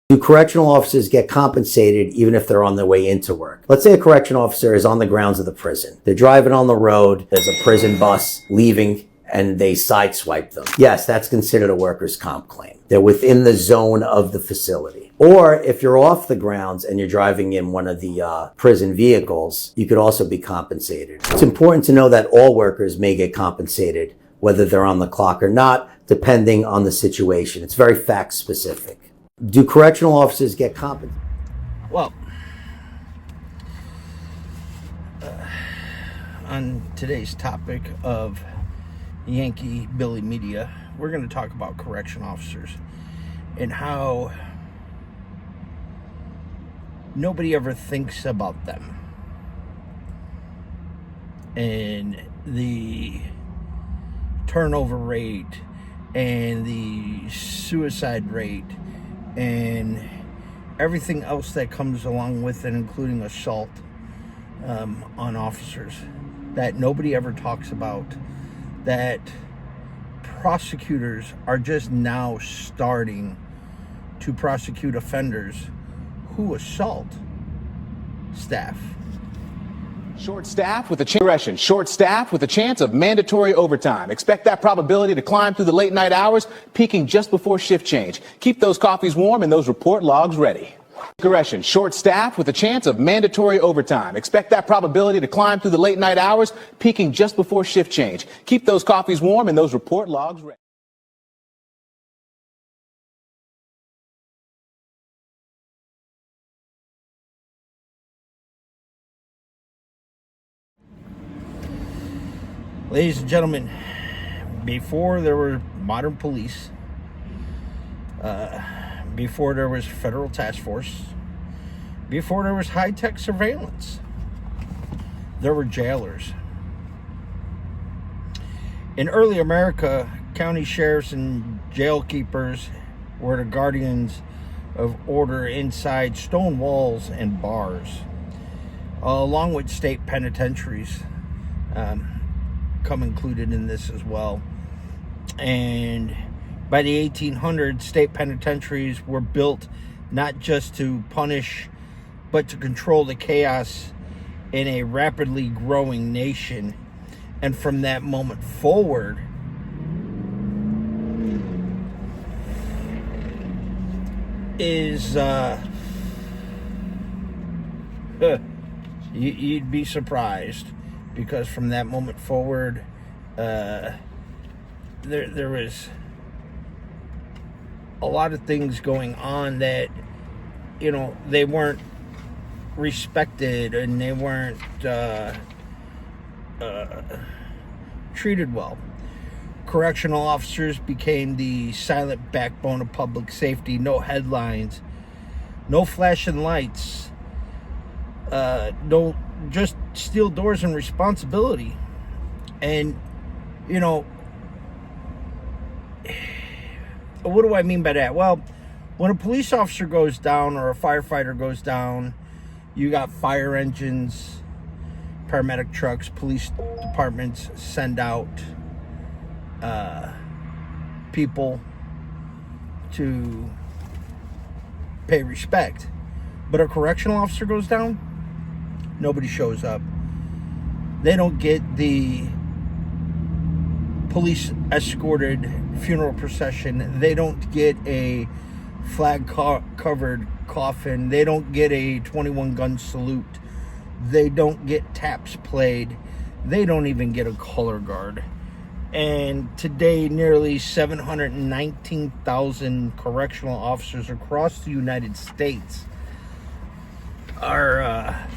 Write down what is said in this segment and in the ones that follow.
Do correctional officers get compensated even if they're on their way into work? Let's say a correctional officer is on the grounds of the prison. They're driving on the road, there's a prison bus leaving, and they sideswipe them. Yes, that's considered a workers' comp claim. They're within the zone of the facility. Or if you're off the grounds and you're driving in one of the prison vehicles, you could also be compensated. It's important to know that all workers may get compensated, whether they're on the clock or not, depending on the situation. It's very fact specific. Do correctional officers get compensated? Well, on today's topic of Yankabilly Media, we're going to talk about correction officers and how nobody ever thinks about them and the turnover rate and the suicide rate and everything else that comes along with it, including assault on officers, that nobody ever talks about, that prosecutors are just now starting to prosecute offenders who assault staff. Short staff with a chance of mandatory overtime. Expect that probability to climb through the late night hours, peaking just before shift change. Keep those coffees warm and those report logs ready. Short staff with a chance of mandatory overtime. Expect that probability to climb through the late night hours, peaking just before shift change. Keep those coffees warm and those report logs ready. Ladies and gentlemen, before there were modern police, before there was federal task force, before there was high-tech surveillance, there were jailers. In early America, county sheriffs and jail keepers were the guardians of order inside stone walls and bars, along with state penitentiaries. Come included in this as well. And by the 1800s, state penitentiaries were built not just to punish, but to control the chaos in a rapidly growing nation. And from that moment forward, you'd be surprised. Because from that moment forward, there was a lot of things going on that, they weren't respected and they weren't treated well. Correctional officers became the silent backbone of public safety. No headlines, no flashing lights, no just steel doors and responsibility. And what do I mean by that? Well, when a police officer goes down or a firefighter goes down, you got fire engines, paramedic trucks, police departments send out people to pay respect. But a correctional officer goes down, nobody shows up. They don't get the police escorted funeral procession. They don't get a flag covered coffin. They don't get a 21 gun salute. They don't get taps played. They don't even get a color guard. And today, nearly 719,000 correctional officers across the United States are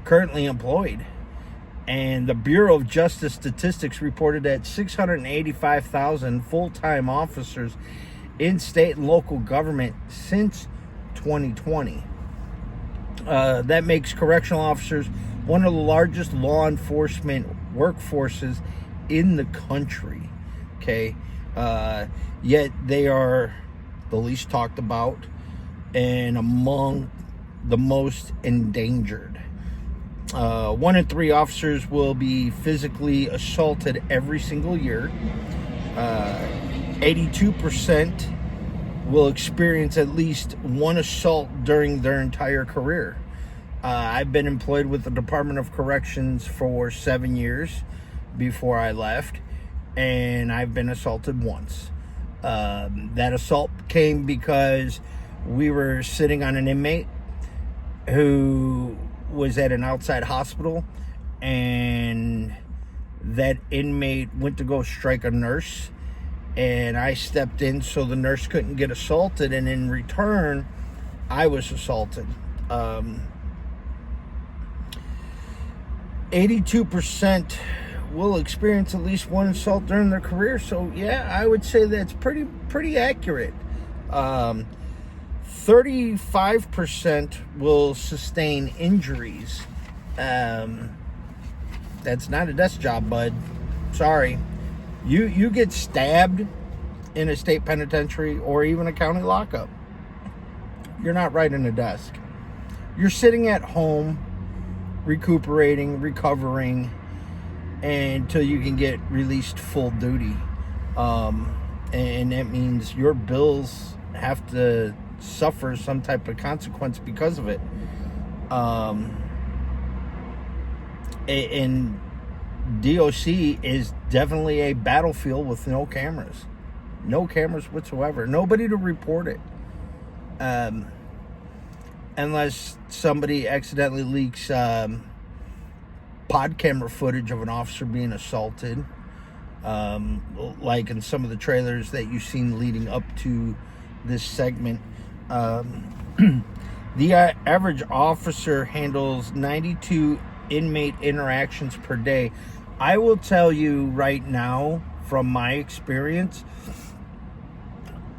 currently employed. And the Bureau of Justice Statistics reported that 685,000 full-time officers in state and local government since 2020. That makes correctional officers one of the largest law enforcement workforces in the country. Okay, yet they are the least talked about and among the most endangered. 1 in 3 officers will be physically assaulted every single year. 82% will experience at least one assault during their entire career. I've been employed with the Department of Corrections for 7 years before I left, and I've been assaulted once. That assault came because we were sitting on an inmate who was at an outside hospital, and that inmate went to go strike a nurse, and I stepped in so the nurse couldn't get assaulted, and in return I was assaulted. 82% will experience at least one assault during their career. So yeah, I would say that's pretty accurate. 35% will sustain injuries. That's not a desk job, bud. Sorry. You get stabbed in a state penitentiary or even a county lockup, you're not right in a desk. You're sitting at home, recuperating, recovering, until you can get released full duty. And that means your bills have to suffer some type of consequence because of it. And DOC is definitely a battlefield with no cameras. No cameras whatsoever. Nobody to report it. Unless somebody accidentally leaks pod camera footage of an officer being assaulted, like in some of the trailers that you've seen leading up to this segment. The average officer handles 92 inmate interactions per day. I will tell you right now, from my experience,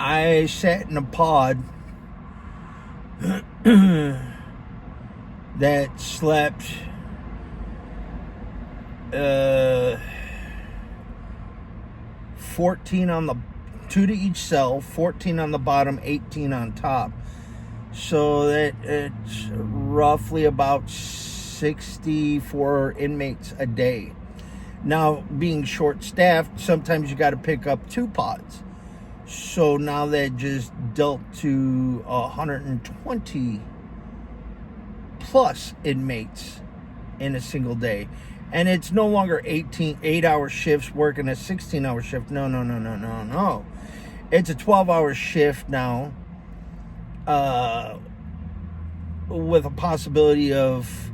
I sat in a pod that slept 14 on the 2 to each cell, 14 on the bottom, 18 on top. So that it's roughly about 64 inmates a day. Now, being short-staffed, sometimes you got to pick up 2 pods. So now that just dealt to 120 plus inmates in a single day. And it's no longer 8-hour shifts working a 16-hour shift. No. It's a 12-hour shift now, with a possibility of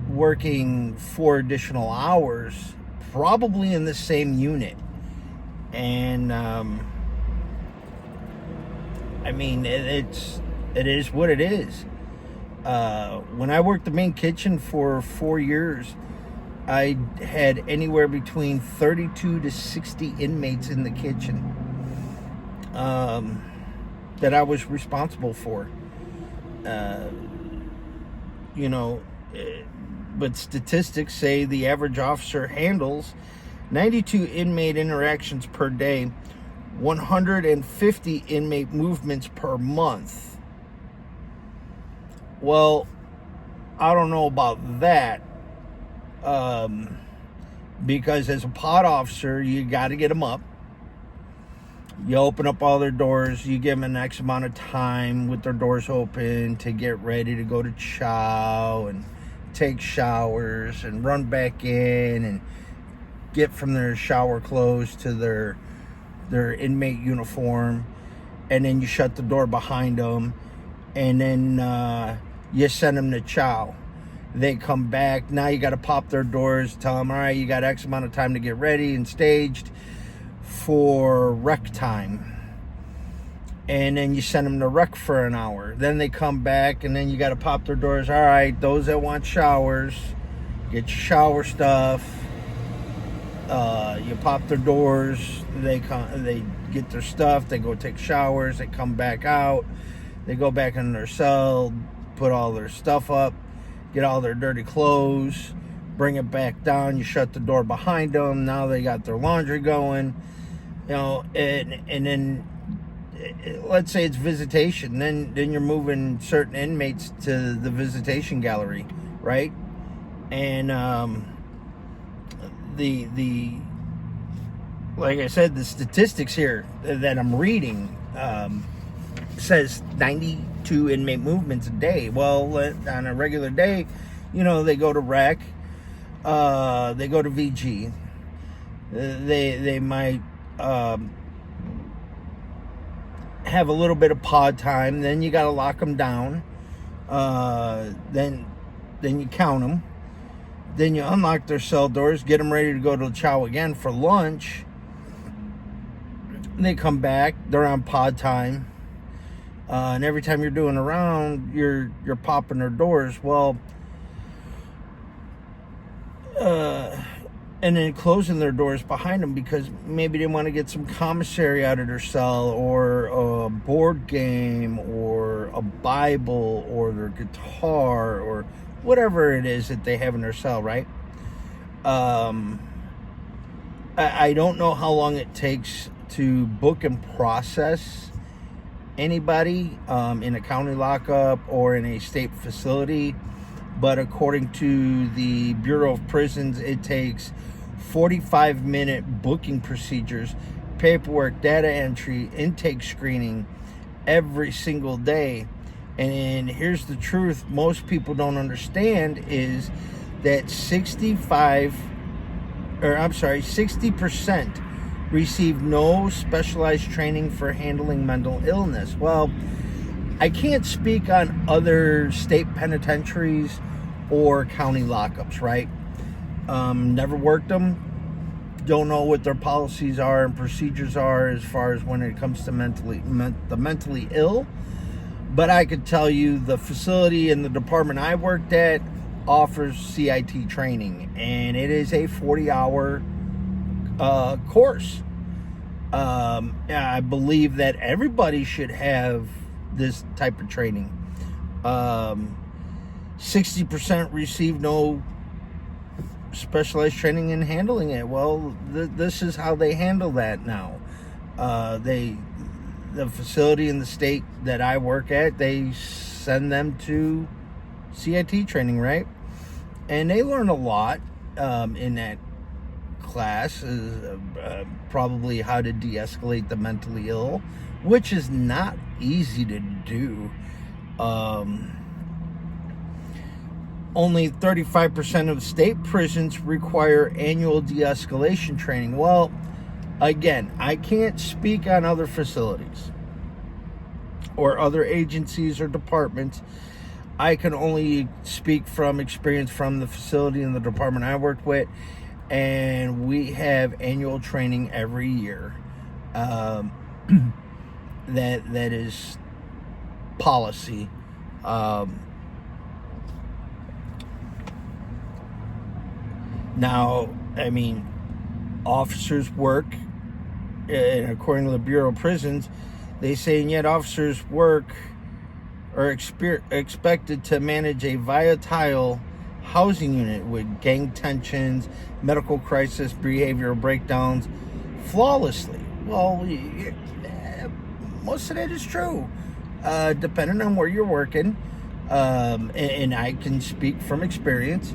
working 4 additional hours, probably in the same unit. And I mean, it is what it is. When I worked the main kitchen for 4 years, I had anywhere between 32 to 60 inmates in the kitchen that I was responsible for. But statistics say the average officer handles 92 inmate interactions per day, 150 inmate movements per month. Well, I don't know about that, because as a pod officer, you got to get them up. You open up all their doors. You give them an X amount of time with their doors open to get ready to go to chow and take showers and run back in and get from their shower clothes to their inmate uniform. And then you shut the door behind them. And then you send them to chow. They come back. Now you got to pop their doors. Tell them, all right, you got X amount of time to get ready and staged for rec time. And then you send them to rec for an hour. Then they come back, and then you got to pop their doors. All right, those that want showers, get your shower stuff. You pop their doors. They get their stuff. They go take showers. They come back out. They go back in their cell, put all their stuff up, get all their dirty clothes, bring it back down. You shut the door behind them. Now they got their laundry going. And then let's say it's visitation. Then you're moving certain inmates to the visitation gallery, right? And the like I said, the statistics here that I'm reading says 92 inmate movements a day. Well, on a regular day, you know, they go to rec, they go to VG, they might have a little bit of pod time. Then you got to lock them down. Then you count them. Then you unlock their cell doors, get them ready to go to chow again for lunch. They come back, they're on pod time. And every time you're doing a round, you're popping their doors. Well, and then closing their doors behind them because maybe they want to get some commissary out of their cell, or a board game, or a Bible, or their guitar, or whatever it is that they have in their cell, right? I don't know how long it takes to book and process anybody in a county lockup or in a state facility, but according to the Bureau of Prisons, it takes 45-minute booking procedures, paperwork, data entry, intake screening every single day. And here's the truth most people don't understand is that 60% receive no specialized training for handling mental illness. Well, I can't speak on other state penitentiaries or county lockups, right? Never worked them. Don't know what their policies are and procedures are as far as when it comes to the mentally ill. But I could tell you the facility and the department I worked at offers CIT training, and it is a 40-hour course. I believe that everybody should have this type of training. 60% receive no specialized training in handling it. Well, this is how they handle that now. The facility in the state that I work at, they send them to CIT training, right? And they learn a lot in that class, probably how to de-escalate the mentally ill, which is not easy to do. Only 35% of state prisons require annual de-escalation training. Well, again, I can't speak on other facilities or other agencies or departments. I can only speak from experience from the facility and the department I worked with, and we have annual training every year. That is policy. Now, I mean, officers work, and according to the Bureau of Prisons, they say, and yet officers work are expected to manage a volatile housing unit with gang tensions, medical crisis, behavioral breakdowns flawlessly. Well, most of that is true, depending on where you're working. And I can speak from experience.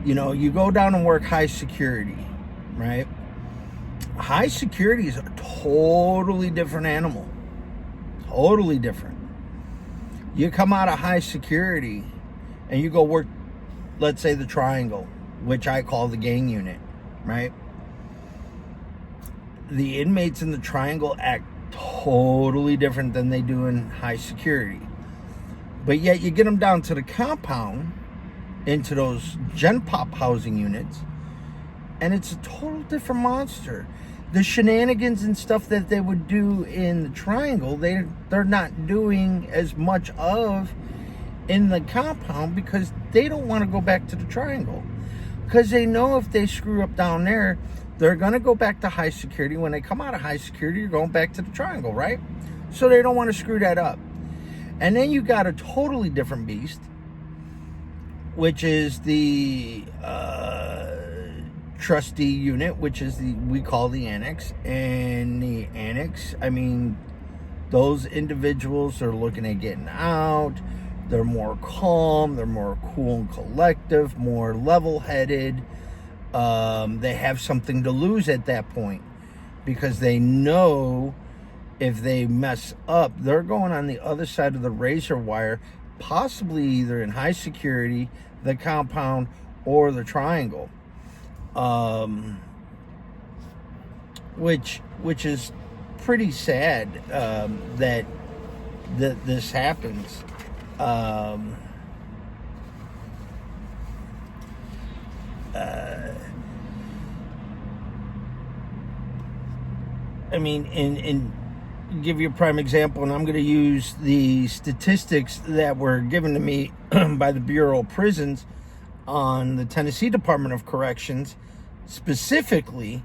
You know, you go down and work high security, right? High security is a totally different animal. Totally different. You come out of high security and you go work, let's say, the Triangle, which I call the gang unit, right? The inmates in the Triangle act totally different than they do in high security. But yet you get them down to the compound, into those Gen Pop housing units, and it's a total different monster. The shenanigans and stuff that they would do in the Triangle, they're not doing as much of in the compound because they don't want to go back to the Triangle. Because they know if they screw up down there, they're going to go back to high security. When they come out of high security, you're going back to the Triangle, right? So they don't want to screw that up. And then you got a totally different beast, which is the trustee unit, which is we call the annex. And the annex, I mean, those individuals are looking at getting out. They're more calm, they're more cool and collective, more level-headed. They have something to lose at that point, because they know if they mess up, they're going on the other side of the razor wire, possibly either in high security, the compound, or the triangle. Which is pretty sad, that this happens. I mean, and give you a prime example, and I'm going to use the statistics that were given to me by the Bureau of Prisons on the Tennessee Department of Corrections, specifically,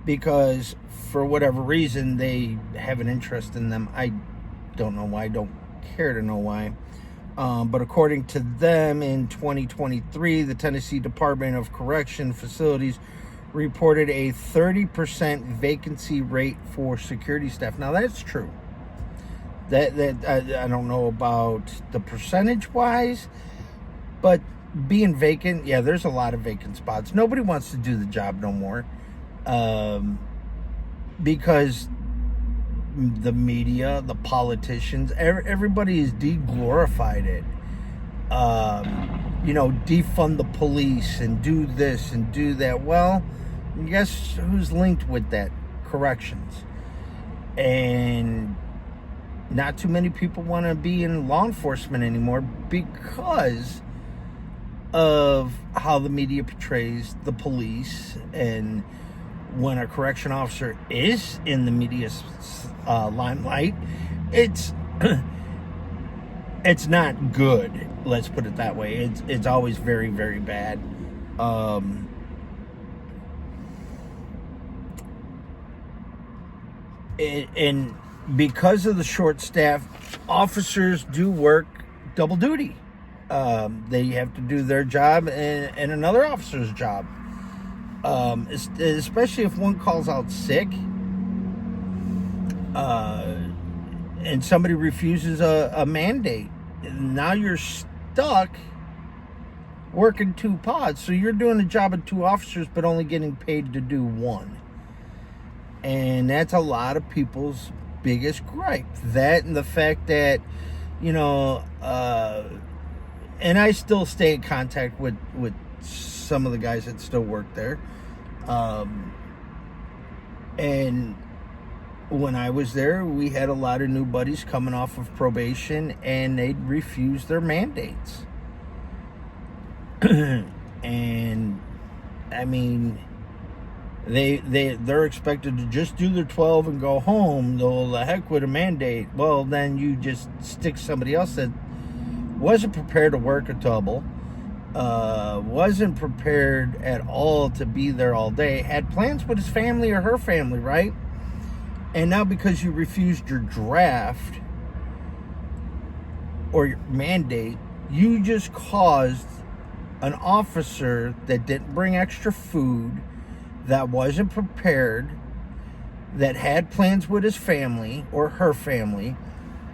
because for whatever reason they have an interest in them. I don't know why, don't care to know why. But according to them, in 2023, the Tennessee Department of Correction Facilities reported a 30% vacancy rate for security staff. Now, that's true. That I don't know about the percentage wise, but being vacant, yeah, there's a lot of vacant spots. Nobody wants to do the job no more, because the media, the politicians, everybody has de-glorified it. Defund the police and do this and do that. Well, guess who's linked with that? Corrections. And not too many people want to be in law enforcement anymore because of how the media portrays the police. And when a correction officer is in the media's limelight, it's not good. Let's put it that way. It's always very, very bad. And because of the short staff, officers do work double duty. They have to do their job and another officer's job. Especially if one calls out sick, and somebody refuses a mandate. Now you're stuck working two pods. So you're doing the job of two officers, but only getting paid to do one. And that's a lot of people's biggest gripe. That and the fact that, and I still stay in contact with some of the guys that still work there. And when I was there, we had a lot of new buddies coming off of probation, and they'd refuse their mandates. And I mean, they're expected to just do their 12 and go home. The heck with a mandate. Well, then you just stick somebody else that wasn't prepared to work a double, wasn't prepared at all to be there all day, had plans with his family or her family, right? And now because you refused your draft or your mandate, you just caused an officer that didn't bring extra food, that wasn't prepared, that had plans with his family or her family.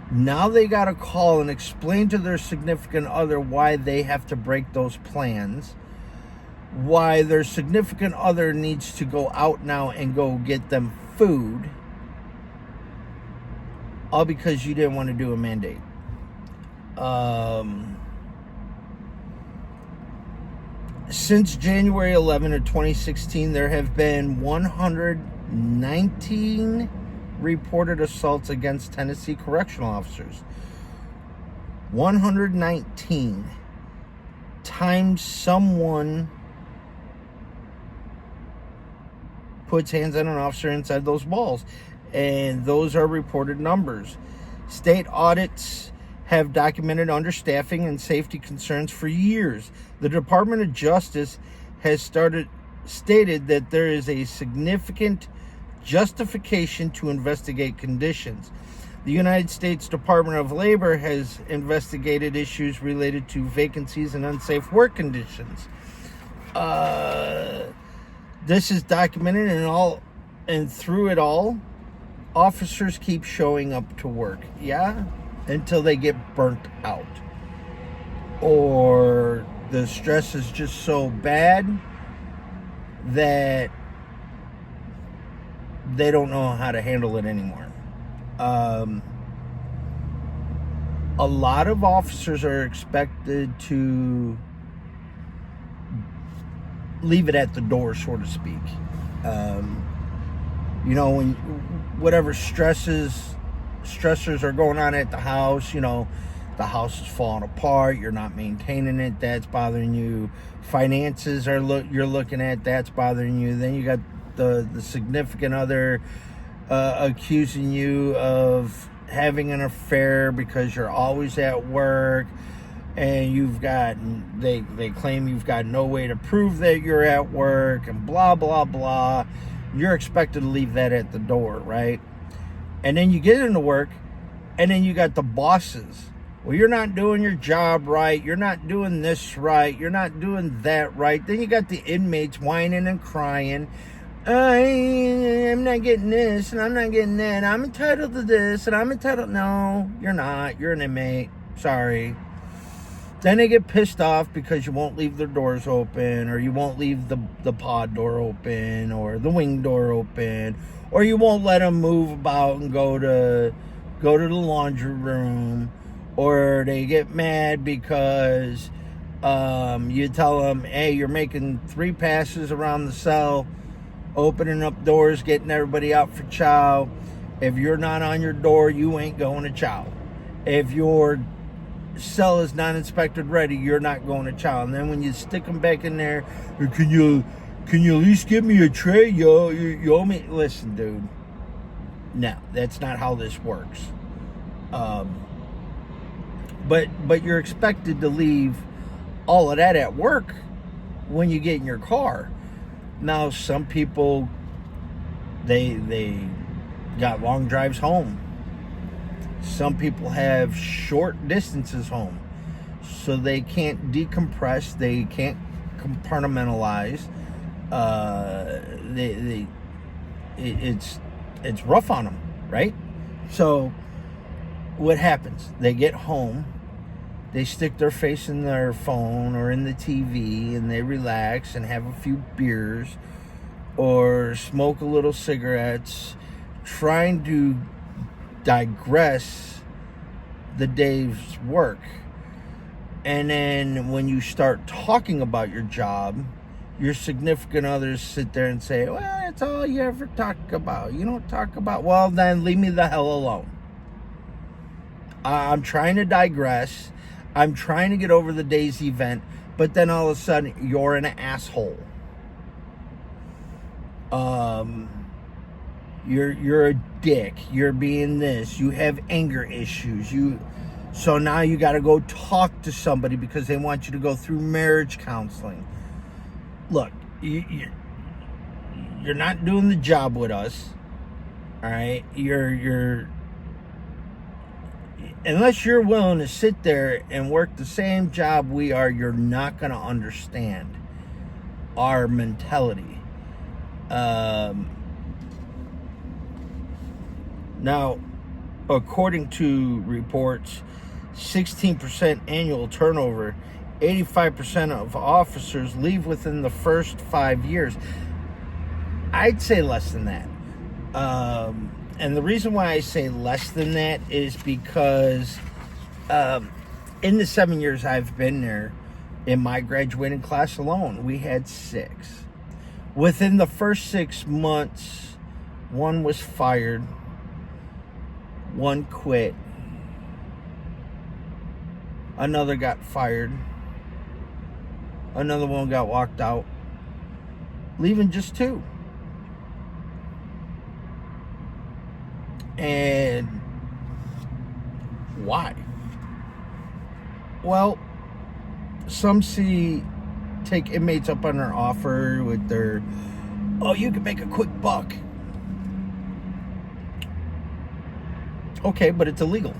Now they got to call and explain to their significant other why they have to break those plans, why their significant other needs to go out now and go get them food, all because you didn't want to do a mandate. Since January 11 of 2016, there have been 119 reported assaults against Tennessee correctional officers. 119 times someone puts hands on an officer inside those walls. And those are reported numbers. State audits have documented understaffing and safety concerns for years. The Department of Justice has stated that there is a significant justification to investigate conditions. The United States Department of Labor has investigated issues related to vacancies and unsafe work conditions. This is documented, and through it all, officers keep showing up to work, until they get burnt out or The stress is just so bad that they don't know how to handle it anymore. A lot of officers are expected to leave it at the door, so to speak. When whatever stressors are going on at the house, the house is falling apart, you're not maintaining it, that's bothering you. Finances you're looking at, that's bothering you. Then you got the significant other accusing you of having an affair because you're always at work, and they claim you've got no way to prove that you're at work, and blah blah blah. You're expected to leave that at the door, right? And then you get into work, and then you got the bosses. Well, you're not doing your job right, you're not doing this right, you're not doing that right. Then you got the inmates whining and crying. I'm not getting this, and I'm not getting that. I'm entitled to this, and I'm entitled. No, you're not. You're an inmate. Sorry. Then they get pissed off because you won't leave their doors open, or you won't leave the pod door open, or the wing door open, or you won't let them move about and go to the laundry room, or they get mad because you tell them, hey, you're making 3 passes around the cell, opening up doors, getting everybody out for chow. If you're not on your door, you ain't going to chow. If your cell is not inspected ready, you're not going to chow. And then when you stick them back in there, can you at least give me a tray? You owe me. Listen, dude. No, that's not how this works. But you're expected to leave all of that at work when you get in your car. Now, some people, they got long drives home. Some people have short distances home, so they can't decompress, they can't compartmentalize. It's rough on them, right? So what happens? They get home, they stick their face in their phone or in the TV, and they relax and have a few beers or smoke a little cigarettes, trying to digress the day's work. And then when you start talking about your job, your significant others sit there and say, well, that's all you ever talk about. You don't talk about, well, then leave me the hell alone. I'm trying to digress. I'm trying to get over the day's event, but then all of a sudden you're an asshole. You're a dick. You're being this. You have anger issues. So now you got to go talk to somebody because they want you to go through marriage counseling. Look, you're not doing the job with us. All right, you're unless you're willing to sit there and work the same job we are, you're not going to understand our mentality. Now, according to reports, 16% annual turnover, 85% of officers leave within the first 5 years. I'd say less than that. And the reason why I say less than that is because in the 7 years I've been there, in my graduating class alone, we had 6. Within the first 6 months, 1 was fired, 1 quit, another got fired, another one got walked out, leaving just 2. And why? Well, some take inmates up on their offer with their, oh, you can make a quick buck. Okay, but it's illegal.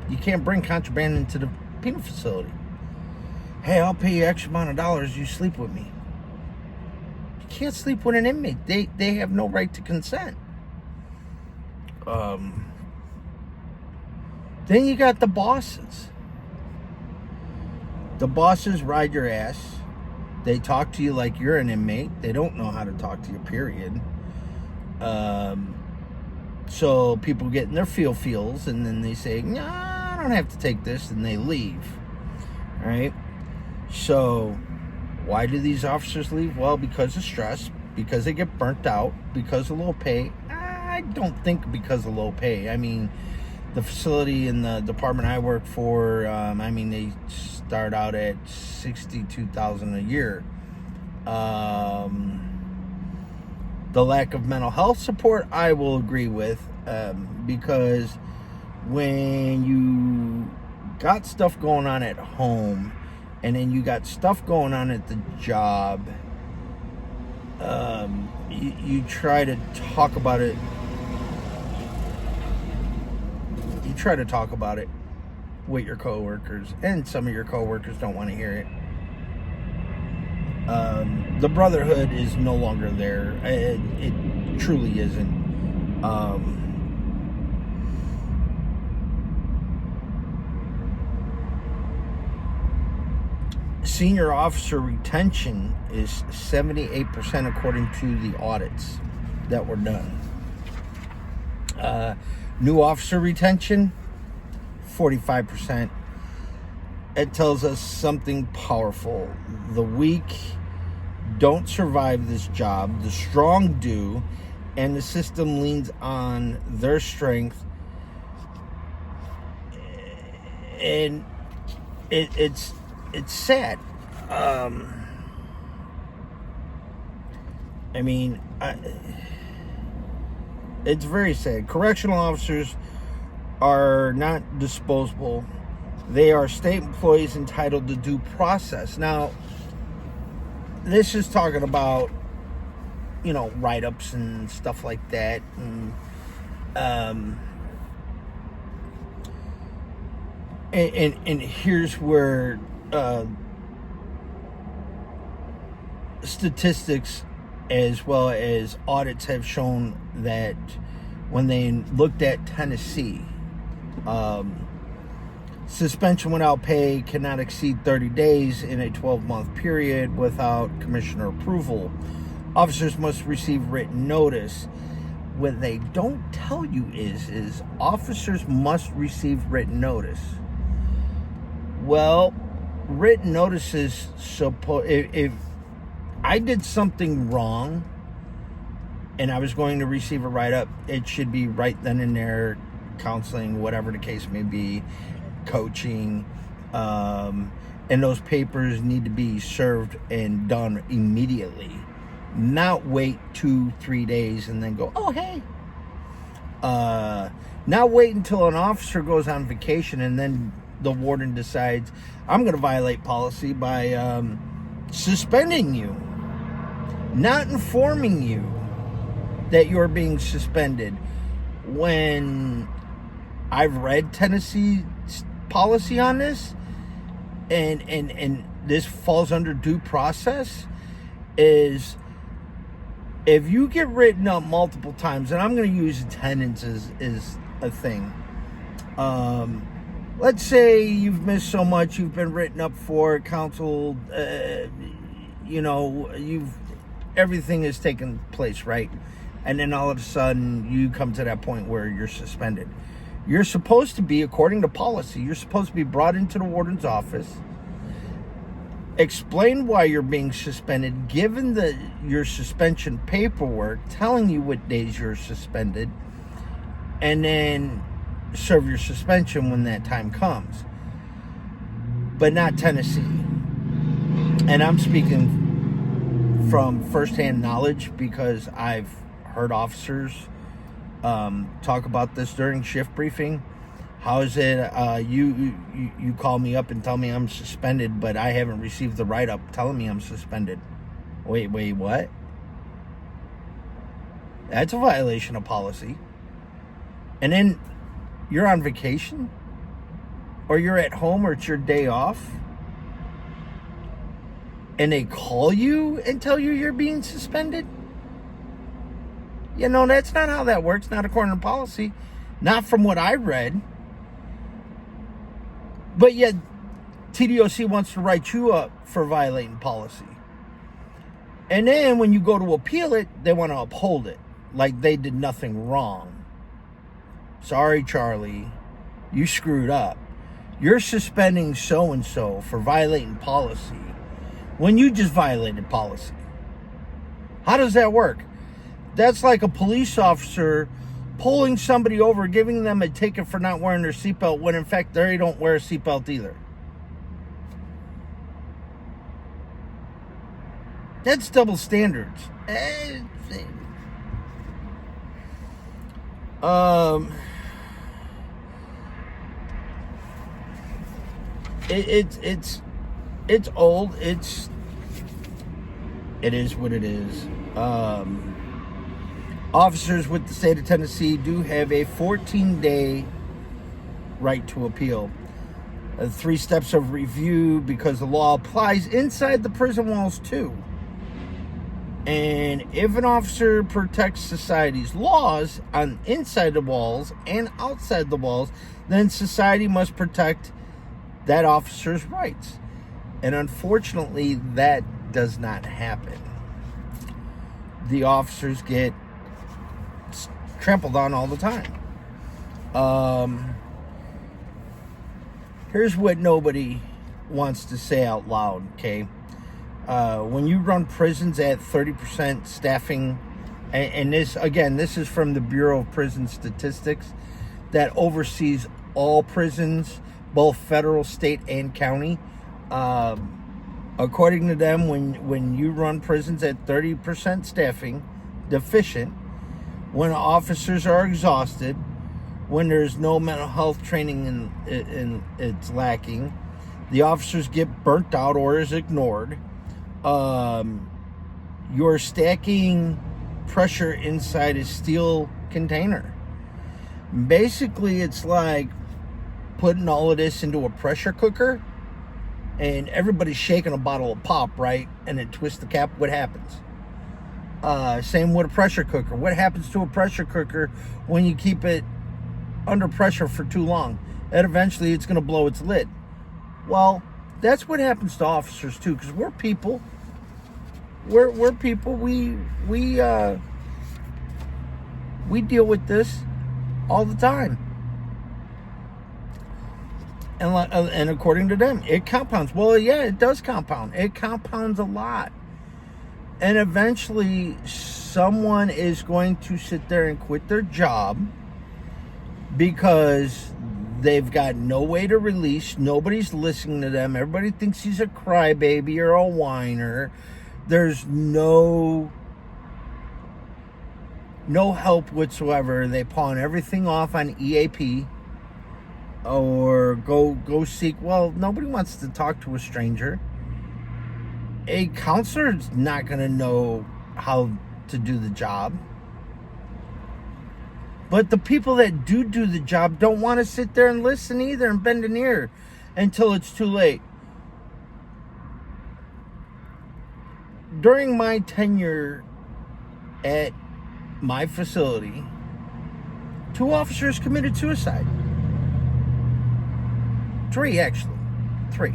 You can't bring contraband into the penal facility. Hey, I'll pay you X amount of dollars, you sleep with me. You can't sleep with an inmate. They have no right to consent. Then you got the bosses. The bosses ride your ass. They talk to you like you're an inmate. They don't know how to talk to you, period. So people get in their feels, and then they say, "Nah, I don't have to take this," and they leave. All right? So why do these officers leave? Well, because of stress, because they get burnt out, because of low pay. I don't think because of low pay. I mean, the facility in the department I work for, they start out at $62,000 a year. The lack of mental health support, I will agree with, because when you got stuff going on at home, and then you got stuff going on at the job, you try to talk about it. You try to talk about it with your coworkers, and some of your coworkers don't want to hear it. The brotherhood is no longer there. It truly isn't. Senior officer retention is 78% according to the audits that were done. New officer retention, 45%. It tells us something powerful. The weak don't survive this job. The strong do, and the system leans on their strength. And it's sad. It's very sad. Correctional officers are not disposable. They are state employees entitled to due process. Now, this is talking about, write-ups and stuff like that. And here's where statistics as well as audits have shown that when they looked at Tennessee, suspension without pay cannot exceed 30 days in a 12-month period without commissioner approval. Officers must receive written notice. What they don't tell you is officers must receive written notice. Well, written notices if I did something wrong and I was going to receive a write-up, it should be right then and there, counseling, whatever the case may be, coaching, and those papers need to be served and done immediately. Not wait 2-3 days and then go, oh, hey. Not wait until an officer goes on vacation and then the warden decides, I'm going to violate policy by suspending you. Not informing you that you're being suspended. When I've read Tennessee's policy on this, and this falls under due process, is if you get written up multiple times, and I'm going to use attendance as a thing. Let's say you've missed so much, you've been written up for, counseled, everything has taken place, right? And then all of a sudden you come to that point where you're suspended. You're supposed to be, according to policy, you're supposed to be brought into the warden's office, explain why you're being suspended, given your suspension paperwork telling you what days you're suspended, and then serve your suspension when that time comes. But not Tennessee. And I'm speaking from firsthand knowledge because I've heard officers talk about this during shift briefing. How is it you call me up and tell me I'm suspended, but I haven't received the write-up telling me I'm suspended? Wait, what? That's a violation of policy. And then you're on vacation, or you're at home, or it's your day off, and they call you and tell you you're being suspended? That's not how that works, not according to policy, not from what I read. But yet, TDOC wants to write you up for violating policy. And then when you go to appeal it, they want to uphold it like they did nothing wrong. Sorry, Charlie, you screwed up. You're suspending so-and-so for violating policy when you just violated policy. How does that work? That's like a police officer pulling somebody over, giving them a ticket for not wearing their seatbelt when in fact they don't wear a seatbelt either. That's double standards. It's old. It is what it is. Officers with the state of Tennessee do have a 14-day right to appeal. 3 steps of review, because the law applies inside the prison walls too. And if an officer protects society's laws on inside the walls and outside the walls, then society must protect that officer's rights. And unfortunately, that does not happen. The officers get trampled on all the time. Here's what nobody wants to say out loud, okay? When you run prisons at 30% staffing, and this is from the Bureau of Prison Statistics that oversees all prisons, both federal, state, and county. According to them, when you run prisons at 30% staffing, deficient, when officers are exhausted, when there's no mental health training and it's lacking, the officers get burnt out or is ignored. You're stacking pressure inside a steel container. Basically, it's like putting all of this into a pressure cooker and everybody's shaking a bottle of pop, right? And then twist the cap. What happens? Same with a pressure cooker. What happens to a pressure cooker when you keep it under pressure for too long? And eventually it's going to blow its lid. Well, that's what happens to officers too, because we're people. We're people. We deal with this all the time. And according to them, it compounds. Well, yeah, it does compound. It compounds a lot. And eventually, someone is going to sit there and quit their job because they've got no way to release. Nobody's listening to them. Everybody thinks he's a crybaby or a whiner. There's no help whatsoever. They pawn everything off on EAP or go seek. Well, nobody wants to talk to a stranger. A counselor's not going to know how to do the job. But the people that do the job don't want to sit there and listen either and bend an ear until it's too late. During my tenure at my facility, 2 officers committed suicide. 3, actually. 3.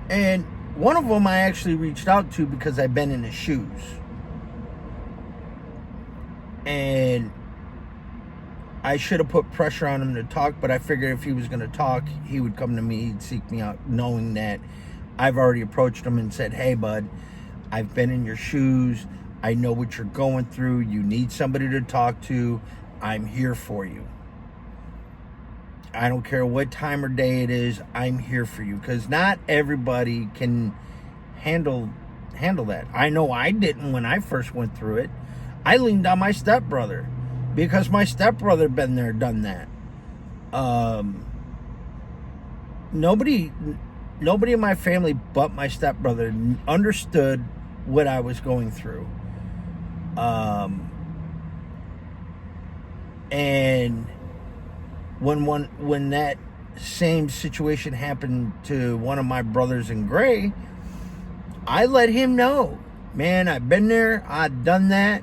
And one of them I actually reached out to because I've been in his shoes. And I should have put pressure on him to talk, but I figured if he was going to talk, he would come to me, he'd seek me out, knowing that I've already approached him and said, hey, bud, I've been in your shoes. I know what you're going through. You need somebody to talk to. I'm here for you. I don't care what time or day it is. I'm here for you, because not everybody can handle that. I know I didn't when I first went through it. I leaned on my stepbrother because my stepbrother been there, done that. Nobody in my family but my stepbrother understood what I was going through. And when that same situation happened to one of my brothers in gray, I let him know, man, I've been there, I've done that.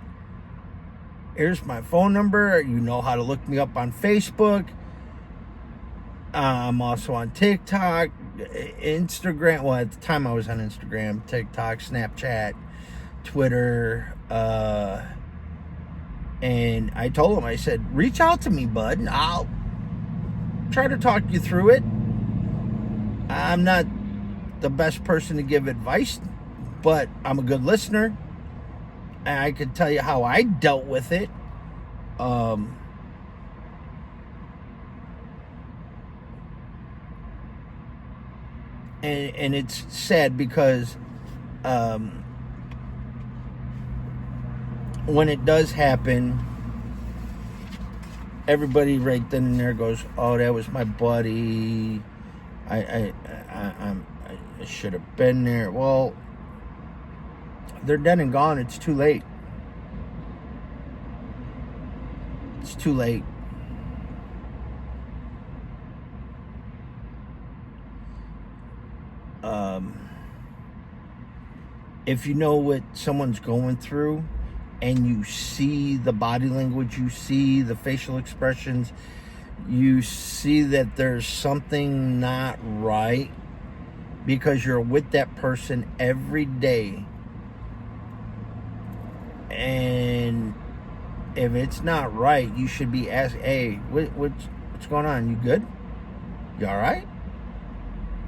Here's my phone number. You know how to look me up on Facebook. I'm also on TikTok, Instagram. Well, at the time I was on Instagram, TikTok, Snapchat, Twitter. And I told him, I said, reach out to me, bud, and I'll try to talk you through it. I'm not the best person to give advice, but I'm a good listener. And I can tell you how I dealt with it. And it's sad because when it does happen, everybody right then and there goes, "Oh, that was my buddy. I should have been there." Well, they're dead and gone. It's too late. It's too late. If you know what someone's going through and you see the body language, you see the facial expressions, you see that there's something not right because you're with that person every day. And if it's not right, you should be asked, "Hey, what's going on? You good? You all right?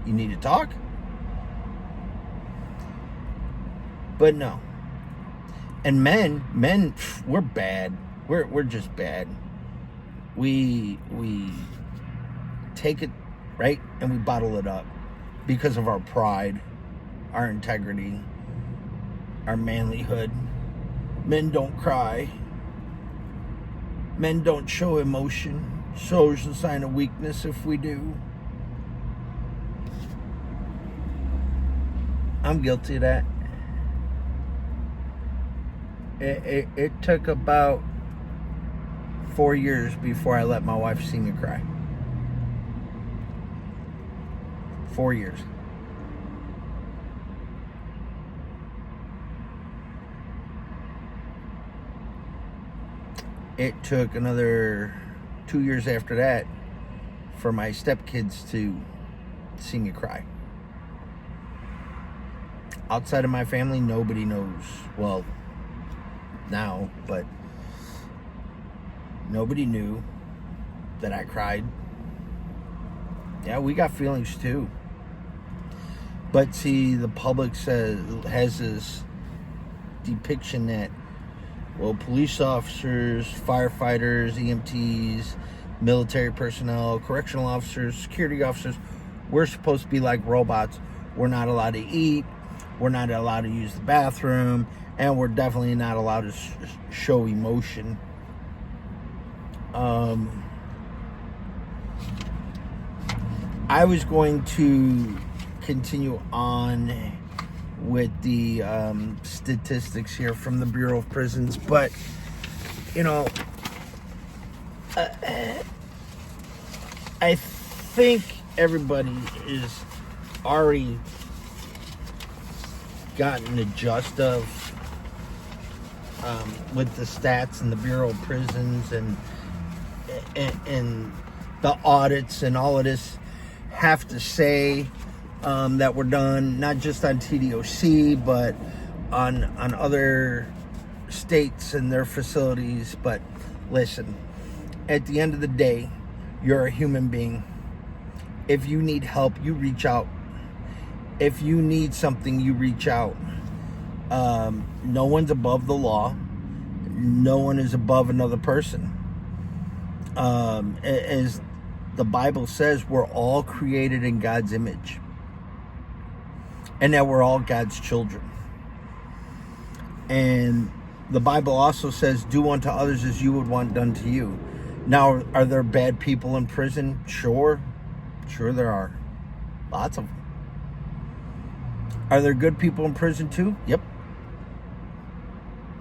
You need to talk?" But no. And men, we're bad. We're just bad. We take it, right, and we bottle it up because of our pride, our integrity, our manlyhood. Men don't cry. Men don't show emotion. Shows a sign of weakness if we do. I'm guilty of that. It took about 4 years before I let my wife see me cry. 4 years. It took another 2 years after that for my stepkids to see me cry. Outside of my family, nobody knows. Well, now, but nobody knew that I cried. Yeah, we got feelings too. But see, the public has this depiction that, well, police officers, firefighters, EMTs, military personnel, correctional officers, security officers, we're supposed to be like robots. We're not allowed to eat. We're not allowed to use the bathroom. And we're definitely not allowed to show emotion. I was going to continue on with the statistics here from the Bureau of Prisons, but I think everybody is already gotten the gist of with the stats and the Bureau of Prisons and the audits and all of this have to say that were done not just on TDOC but on other states and their facilities. But listen, at the end of the day, you're a human being. If you need help, you reach out. If you need something, you reach out. No one's above the law. No one is above another person. As the Bible says, we're all created in God's image. And that we're all God's children. And the Bible also says, do unto others as you would want done to you. Now, are there bad people in prison? Sure. Sure there are. Lots of them. Are there good people in prison too? Yep.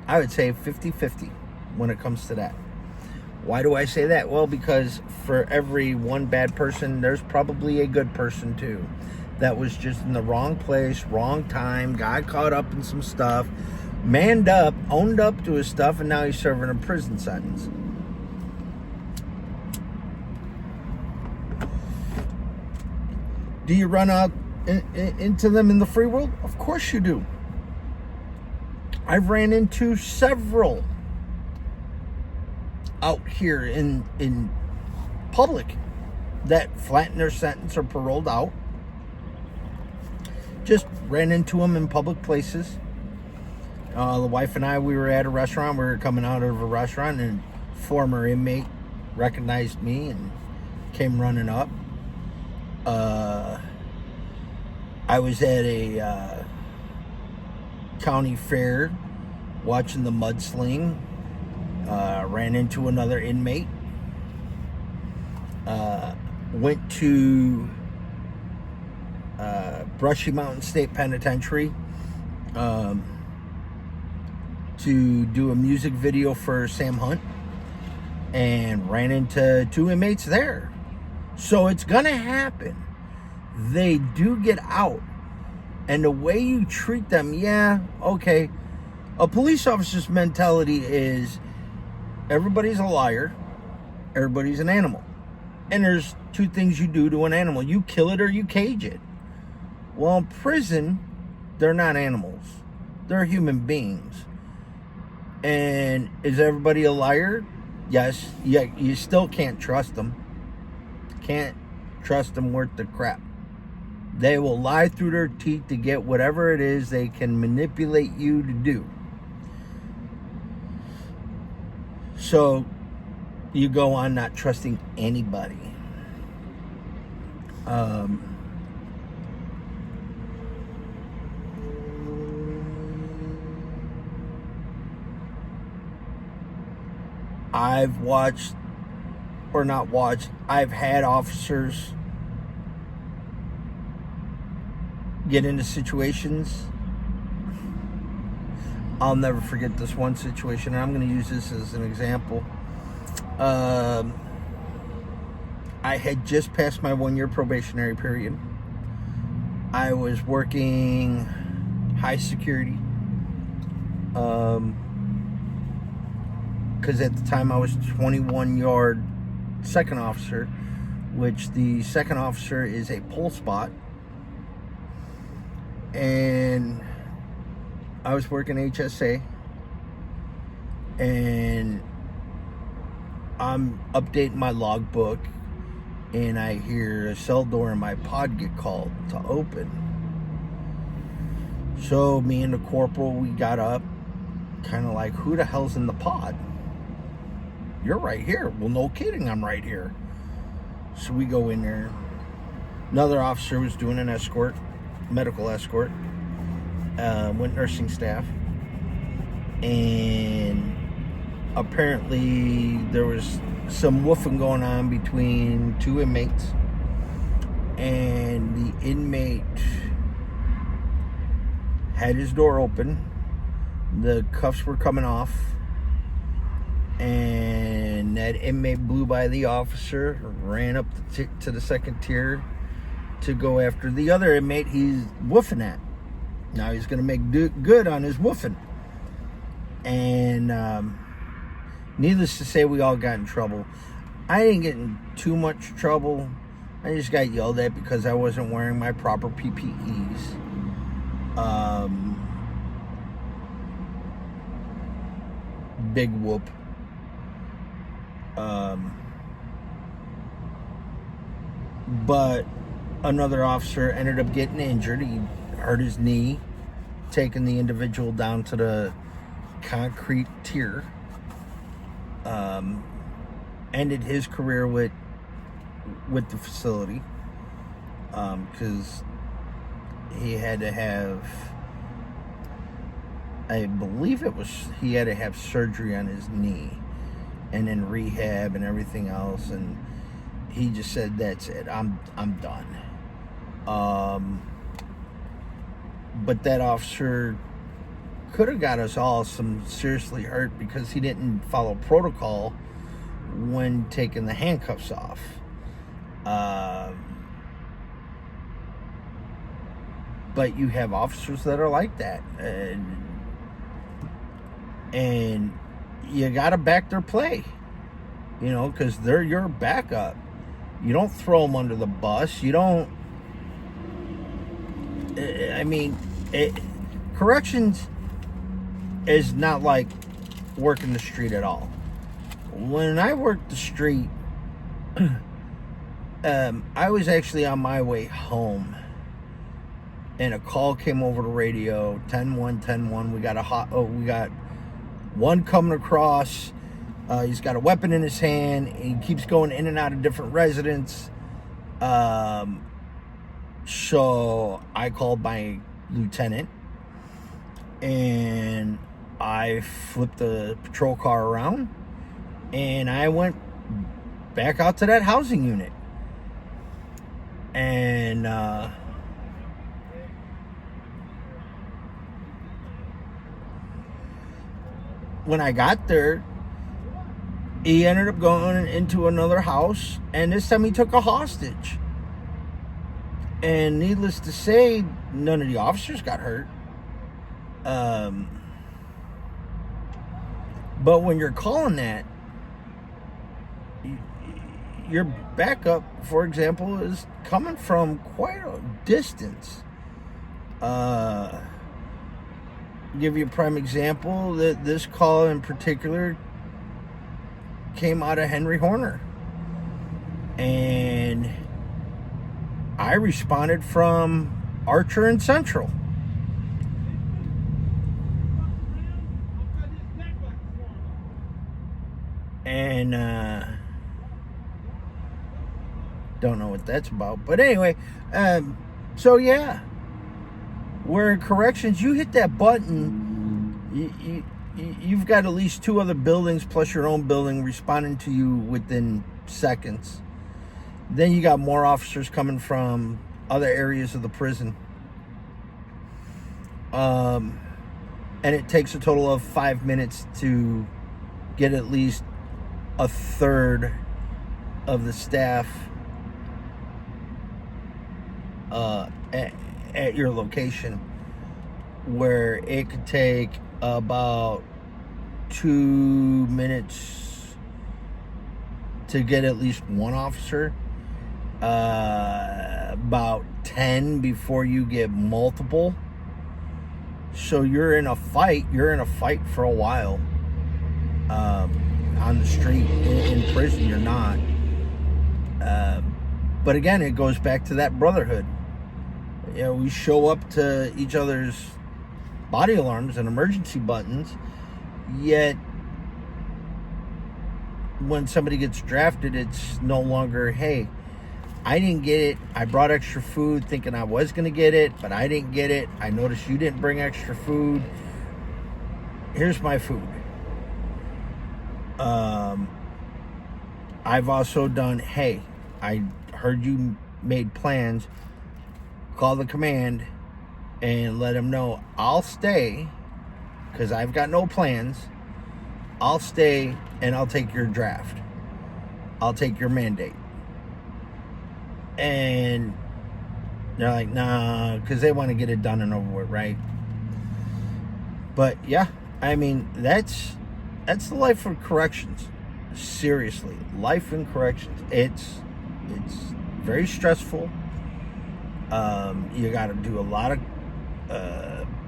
I would say 50-50 when it comes to that. Why do I say that? Well, because for every one bad person, there's probably a good person too. That was just in the wrong place, wrong time, got caught up in some stuff, manned up, owned up to his stuff, and now he's serving a prison sentence. Do you run out into them in the free world? Of course you do. I've ran into several out here in public that flatten their sentence or paroled out. Just ran into them in public places. The wife and I, we were at a restaurant. We were coming out of a restaurant, and a former inmate recognized me and came running up. I was at a county fair watching the mudsling. Ran into another inmate. Went to Brushy Mountain State Penitentiary to do a music video for Sam Hunt, and ran into 2 inmates there. So it's gonna happen. They do get out, and the way you treat them, yeah, okay. A police officer's mentality is everybody's a liar, everybody's an animal. And there's 2 things you do to an animal. You kill it or you cage it. Well, in prison, they're not animals. They're human beings. And is everybody a liar? Yes. Yeah, you still can't trust them. Can't trust them worth the crap. They will lie through their teeth to get whatever it is they can manipulate you to do. So you go on not trusting anybody. I've watched, or not watched, I've had officers get into situations. I'll never forget this one situation, and I'm going to use this as an example. I had just passed my 1-year probationary period. I was working high security. Because at the time I was 21-yard second officer, which the second officer is a pole spot. And I was working HSA, and I'm updating my logbook, and I hear a cell door in my pod get called to open. So me and the corporal, we got up, kind of like, who the hell's in the pod? You're right here. Well, no kidding, I'm right here. So we go in there. Another officer was doing an escort, medical escort, went nursing staff, and apparently there was some woofing going on between 2 inmates, and the inmate had his door open, the cuffs were coming off, and that inmate blew by the officer, ran up to the second tier to go after the other inmate he's woofing at. Now he's going to make good on his woofing. And needless to say, we all got in trouble. I didn't get in too much trouble. I just got yelled at because I wasn't wearing my proper PPEs. Big whoop. But another officer ended up getting injured. He hurt his knee, taking the individual down to the concrete tier. Ended his career with the facility, because he had to have, I believe it was, he had to have surgery on his knee, and then rehab and everything else, and he just said, that's it, I'm done. But that officer could have got us all some seriously hurt because he didn't follow protocol when taking the handcuffs off. But you have officers that are like that, and you gotta back their play, because they're your backup. You don't throw them under the bus. You don't I mean, corrections is not like working the street at all. When I worked the street, I was actually on my way home, and a call came over the radio, 10-1, 10-1. We got one coming across. He's got a weapon in his hand. He keeps going in and out of different residents. So I called my lieutenant, and I flipped the patrol car around, and I went back out to that housing unit. And when I got there, he ended up going into another house, and this time he took a hostage. And needless to say, none of the officers got hurt. But when you're calling that, your backup, for example, is coming from quite a distance. Give you a prime example, that this call in particular came out of Henry Horner. And I responded from Archer and Central. And don't know what that's about. But anyway, so yeah. Where in corrections, you hit that button, you've got at least two other buildings plus your own building responding to you within seconds. Then you got more officers coming from other areas of the prison. And it takes a total of 5 minutes to get at least a third of the staff at your location, where it could take about 2 minutes to get at least one officer, about 10 before you get multiple. So you're in a fight for a while. On the street, in prison you're not. But again, it goes back to that brotherhood. You know, we show up to each other's body alarms and emergency buttons, yet when somebody gets drafted, it's no longer, hey, I didn't get it. I brought extra food thinking I was going to get it, but I didn't get it. I noticed you didn't bring extra food. Here's my food. I've also done, hey, I heard you made plans. Call the command and let them know I'll stay because I've got no plans. I'll stay and I'll take your draft. I'll take your mandate. And they're like, nah, because they want to get it done and over with, right? But yeah, I mean, that's the life of corrections. Seriously, life in corrections. It's very stressful. You got to do a lot of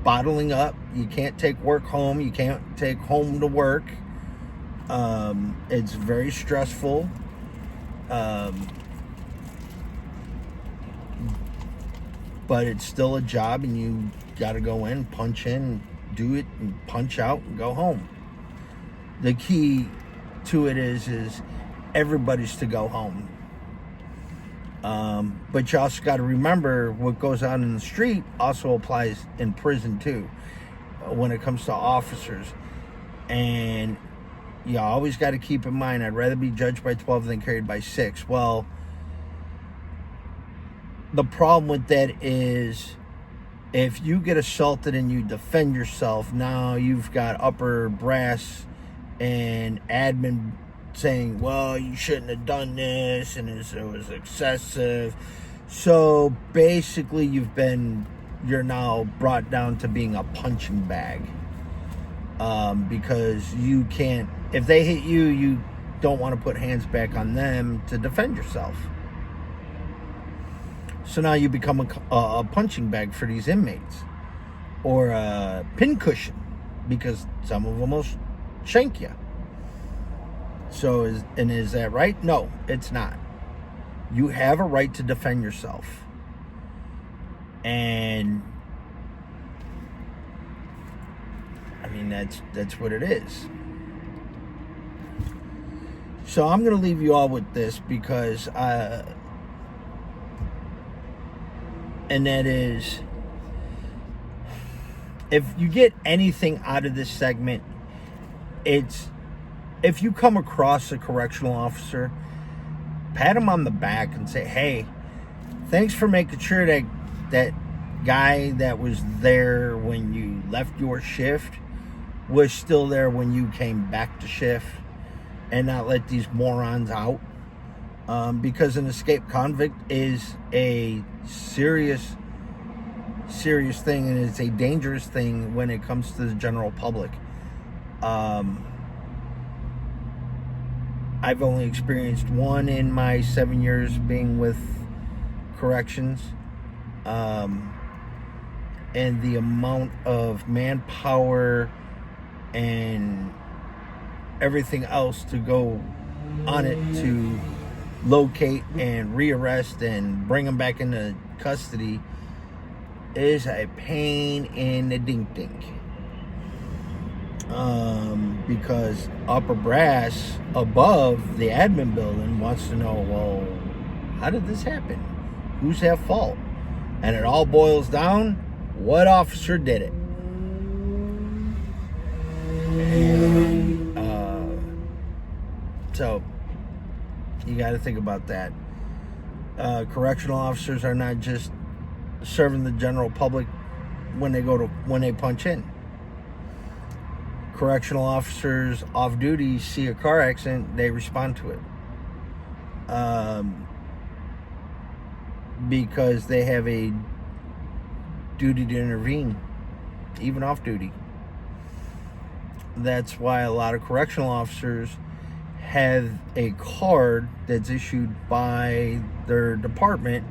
bottling up. You can't take work home. You can't take home to work. It's very stressful. But it's still a job, and you got to go in, punch in, do it, and punch out, and go home. The key to it is everybody's to go home. But you also got to remember what goes on in the street also applies in prison too, when it comes to officers. And you always got to keep in mind, I'd rather be judged by 12 than carried by 6. Well, the problem with that is if you get assaulted and you defend yourself, now you've got upper brass and admin saying, well, you shouldn't have done this, and it was excessive. So basically you're now brought down to being a punching bag, because you can't, if they hit you, you don't want to put hands back on them to defend yourself. So now you become a punching bag for these inmates, or a pincushion, because some of them will shank you. So, is that right? No, it's not. You have a right to defend yourself. And I mean, that's what it is. So I'm going to leave you all with this, because and that is, if you get anything out of this segment, it's, if you come across a correctional officer, pat him on the back and say, hey, thanks for making sure that guy that was there when you left your shift was still there when you came back to shift, and not let these morons out. Because an escaped convict is a serious thing, and it's a dangerous thing when it comes to the general public. I've only experienced one in my 7 years being with corrections. And the amount of manpower and everything else to go on it to locate and rearrest and bring them back into custody is a pain in the dink. Because upper brass above the admin building wants to know, well, how did this happen? Who's at fault? And it all boils down, what officer did it? And, so you got to think about that. Correctional officers are not just serving the general public when they punch in. Correctional officers off duty see a car accident, they respond to it. Because they have a duty to intervene, even off duty. That's why a lot of correctional officers have a card that's issued by their department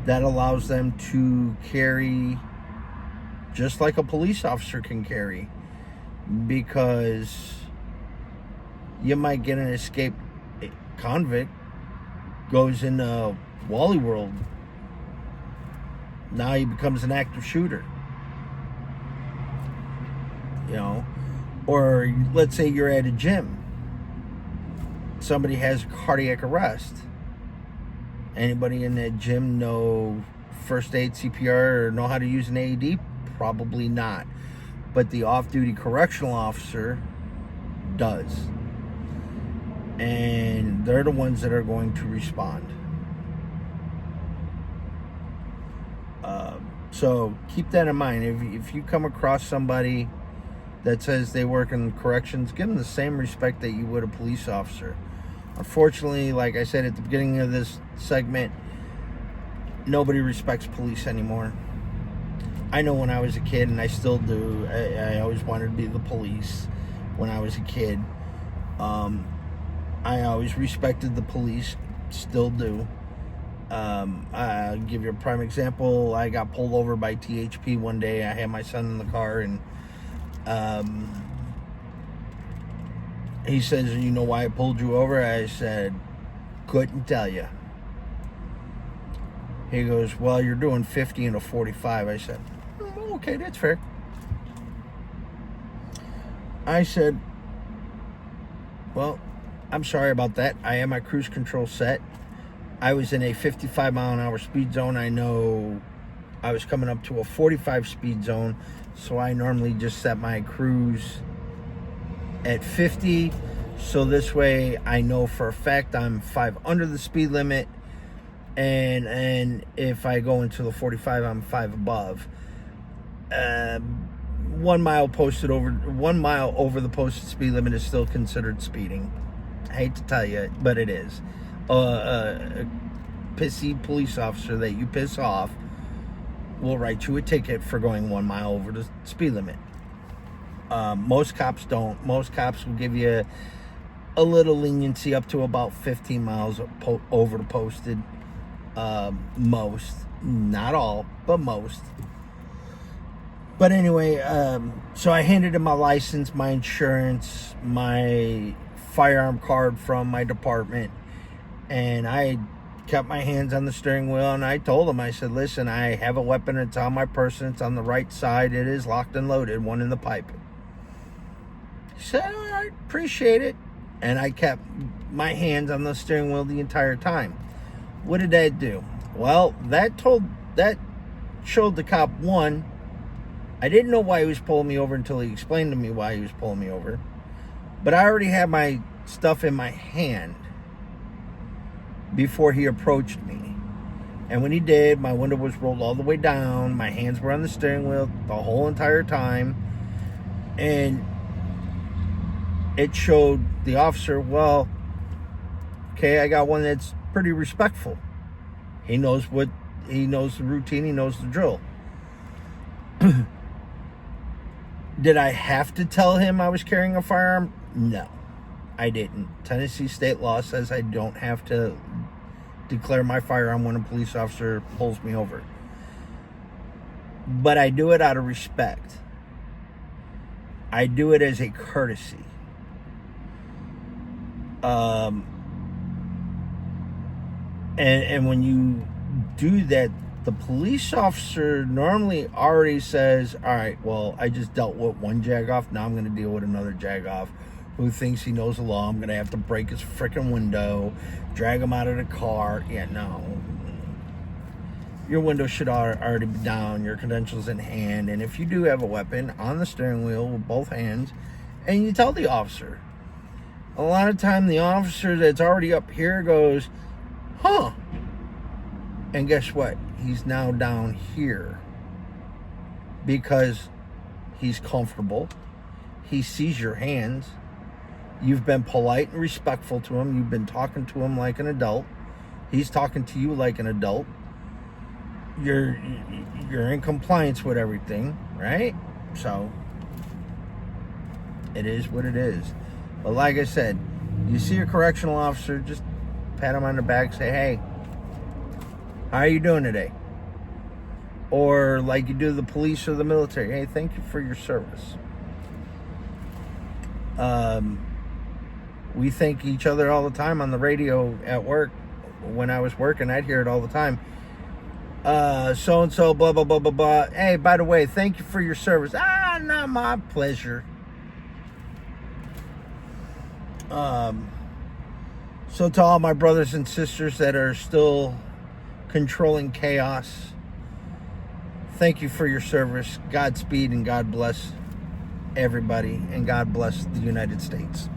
that allows them to carry just like a police officer can carry. Because you might get an escaped convict, goes into Wally World. Now he becomes an active shooter. You know, or let's say you're at a gym. Somebody has cardiac arrest. Anybody in that gym know first aid, CPR, or know how to use an AED? Probably not. But the off-duty correctional officer does. And they're the ones that are going to respond. So keep that in mind. If you come across somebody that says they work in corrections, give them the same respect that you would a police officer. Unfortunately, like I said at the beginning of this segment, nobody respects police anymore. I know when I was a kid, and I still do, I always wanted to be the police when I was a kid. I always respected the police, still do. I'll give you a prime example. I got pulled over by THP one day. I had my son in the car, and he says, you know why I pulled you over? I said, couldn't tell you. He goes, well, you're doing 50 in a 45. I said, okay, that's fair. I said, well, I'm sorry about that. I had my cruise control set. I was in a 55 mile an hour speed zone. I know I was coming up to a 45 speed zone, so I normally just set my cruise at 50. So this way I know for a fact I'm 5 under the speed limit, and if I go into the 45, I'm 5 above. 1 mile over the posted speed limit is still considered speeding. I hate to tell you, but it is. A pissy police officer that you piss off will write you a ticket for going 1 mile over the speed limit. Most cops don't. Most cops will give you a little leniency up to about 15 miles over the posted. Most, not all, but most. But anyway, so I handed him my license, my insurance, my firearm card from my department, and I kept my hands on the steering wheel, and I told him, I said, listen, I have a weapon, it's on my person, it's on the right side, it is locked and loaded, one in the pipe. He said, I appreciate it. And I kept my hands on the steering wheel the entire time. What did that do? Well, that showed the cop, one, I didn't know why he was pulling me over until he explained to me why he was pulling me over. But I already had my stuff in my hand before he approached me. And when he did, my window was rolled all the way down. My hands were on the steering wheel the whole entire time. And it showed the officer, well, okay, I got one that's pretty respectful. He knows the routine, he knows the drill. Did I have to tell him I was carrying a firearm? No, I didn't. Tennessee state law says I don't have to declare my firearm when a police officer pulls me over. But I do it out of respect. I do it as a courtesy. And when you do that, the police officer normally already says, all right, well, I just dealt with one jagoff, now I'm going to deal with another jagoff who thinks he knows the law. I'm going to have to break his freaking window, drag him out of the car. Yeah, no. Your window should already be down, your credentials in hand, and if you do have a weapon, on the steering wheel with both hands, and you tell the officer. A lot of time the officer that's already up here goes, huh? And guess what? He's now down here because he's comfortable. He sees your hands. You've been polite and respectful to him. You've been talking to him like an adult. He's talking to you like an adult. You're in compliance with everything, right? So it is what it is. But like I said, you see a correctional officer, just pat him on the back, say, hey, how are you doing today? Or like you do the police or the military, hey, thank you for your service. We thank each other all the time on the radio at work. When I was working, I'd hear it all the time. So-and-so, blah, blah, blah, blah, blah. Hey, by the way, thank you for your service. Not my pleasure. So to all my brothers and sisters that are still controlling chaos, thank you for your service. Godspeed and God bless everybody, and God bless the United States.